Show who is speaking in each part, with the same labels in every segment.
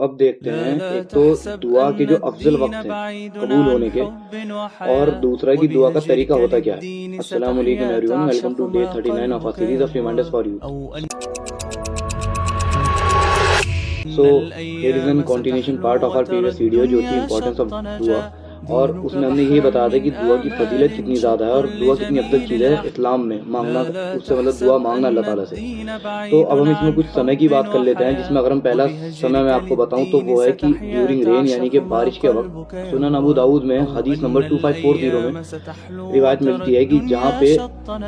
Speaker 1: اب دیکھتے ہیں ایک تو دعا کے جو افضل وقت ہیں قبول ہونے کے، اور دوسرا کہ دعا کا طریقہ ہوتا کیا ہے۔ السلام علیکم everyone, welcome to day 39 of our series of reminders for youth. So here is a continuation part of our previous video جو تھی importance of دعا، اور اس میں ہم نے یہ بتایا تھا کہ دعا کی فضیلت کتنی زیادہ ہے اور دعا کتنی افضل چیز ہے اسلام میں، مانگنا اس سے مطلب دعا مانگنا اللہ تعالیٰ سے۔ تو اب ہم اس میں کچھ سمے کی بات کر لیتے ہیں، جس میں اگر ہم پہلا سمے میں آپ کو بتاؤں تو وہ ہے کہ ڈیورنگ رین، یعنی کہ بارش کے وقت۔ سنن ابو داؤد میں حدیث نمبر 2540 میں روایت ملتی ہے کہ جہاں پہ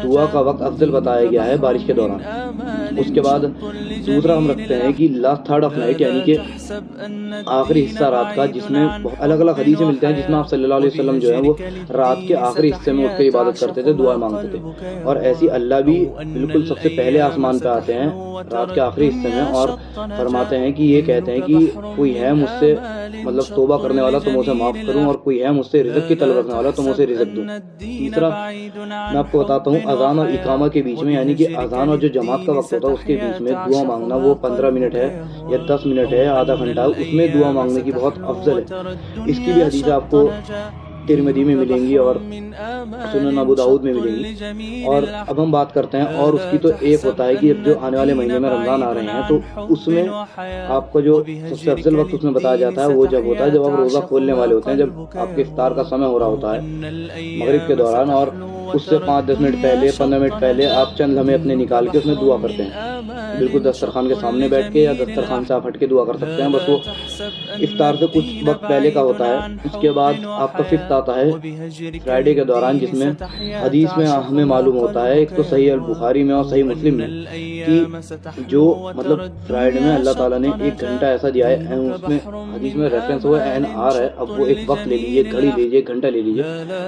Speaker 1: دعا کا وقت افضل بتایا گیا ہے بارش کے دوران۔ اس کے بعد دوسرا ہم رکھتے ہیں کہ لاسٹ تھرڈ آف نائٹ، یعنی کہ آخری حصہ رات کا، جس میں الگ الگ حدیثیں ملتے ہیں جس میں آپ صلی اللہ علیہ وسلم جو ہے وہ رات کے آخری حصے میں اٹھ کے عبادت کرتے تھے، دعا مانگتے تھے، اور ایسی اللہ بھی بالکل سب سے پہلے آسمان پہ آتے ہیں رات کے آخری حصے میں اور فرماتے ہیں کہ یہ کہتے ہیں کہ کوئی ہے مجھ سے مطلب توبہ کرنے والا تو میں اسے معاف کروں، اور کوئی ہے مجھ سے رزق کی طلب رکھنے والا تو میں اسے رزق دوں۔ تیسرا میں آپ کو بتاتا ہوں اذان اور اقامہ کے بیچ میں، یعنی کہ اذان اور جو جماعت کا وقت ہوتا ہے اس کے بیچ میں دعا مانگنا، وہ 15 منٹ ہے یا 10 منٹ ہے، آدھا گھنٹہ، اس میں دعا مانگنے کی بہت افضل ہے۔ اس کی بھی حدیث آپ کو ترمذی میں ملیں گی اور سنن ابو داؤد میں ملیں گی۔ اور اب ہم بات کرتے ہیں، اور اس کی تو ایک ہوتا ہے کہ اب جو آنے والے مہینے میں رمضان آ رہے ہیں تو اس میں آپ کو جو سب سے افضل وقت اس میں بتایا جاتا ہے وہ جب ہوتا ہے جب آپ روزہ کھولنے والے ہوتے ہیں، جب آپ کے افطار کا سمے ہو رہا ہوتا ہے مغرب کے دوران، اور اس سے 5-10 منٹ پہلے 15 منٹ پہلے آپ چند لمحے اپنے نکال کے اس میں دعا کرتے ہیں، بالکل دسترخوان کے سامنے بیٹھ کے یا دسترخوان سے آپ ہٹ کے دعا کر سکتے ہیں، بس وہ افطار سے کچھ وقت پہلے کا ہوتا ہے۔ اس کے بعد آپ کا ففتھ آتا ہے فرائیڈے کے دوران، جس میں حدیث میں ہمیں معلوم ہوتا ہے، ایک تو صحیح البخاری میں اور صحیح مسلم میں، کہ جو مطلب فرائیڈے میں اللہ تعالیٰ نے 1 گھنٹہ ایسا دیا ہے، اس میں حدیث میں ریفرنس ہوا ہے NR ہے، اب وہ ایک وقت لے لیجیے، گھڑی لیجیے، گھنٹہ لے لیجیے،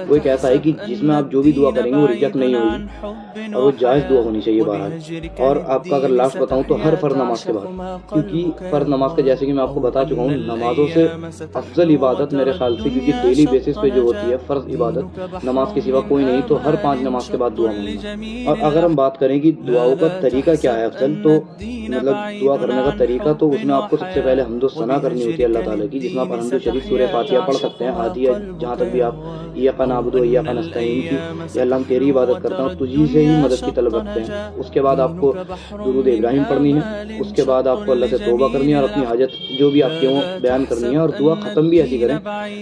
Speaker 1: وہ ایک ایسا ہے کہ جس میں آپ جو بھی دعا کریں گے وہ ریجیکٹ نہیں ہوگی اور وہ جائز دعا ہونی چاہیے بہرحال۔ اور آپ کا اگر لاسٹ بتاؤں تو ہر فرض نماز کے بعد، کیونکہ فرض نماز کا جیسے کہ میں آپ کو بتا چکا ہوں نمازوں سے افضل عبادت میرے خیال سے، کیونکہ ڈیلی بیسس پہ جو ہوتی ہے فرض عبادت نماز کے سوا کوئی نہیں، تو ہر 5 نماز کے بعد دعا مانگنا۔ اور اگر ہم بات کریں کہ دعاؤں کا طریقہ کیا ہے افضل، تو مطلب دعا کرنے کا طریقہ تو اس میں آپ کو سب سے پہلے حمد و ثنا کرنی ہوتی ہے اللہ تعالیٰ کی، جس میں آپ الحمد شریف سورہ فاتحہ پڑھ سکتے ہیں، آدھی ہے جہاں تک بھی آپ ایاک نعبد و ایاک نستعین کی، یا اللہ ہم تیری عبادت کرتے ہیں اور تجھی سے ہی مدد کی طلب رکھتے ہیں۔ اس کے بعد آپ کو درود ابراہیم پڑھنی ہے، اس کے بعد آپ کو اللہ سے توبہ کرنی ہے اور اپنی حاجت جو بھی آپ کے ہوں بیان کرنی ہے، اور دعا ختم بھی ایسی کریں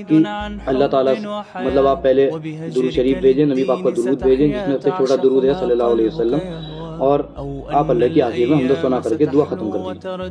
Speaker 1: کہ اللہ تعالیٰ مطلب آپ پہلے درود شریف بھیجیں، نبی پاک کو درود بھیجیں جس میں سب سے چھوٹا درود ہے صلی اللہ علیہ وسلم، اور آپ اللہ کی آخر میں حمد و ثنا کر کے دعا ختم کر دیں۔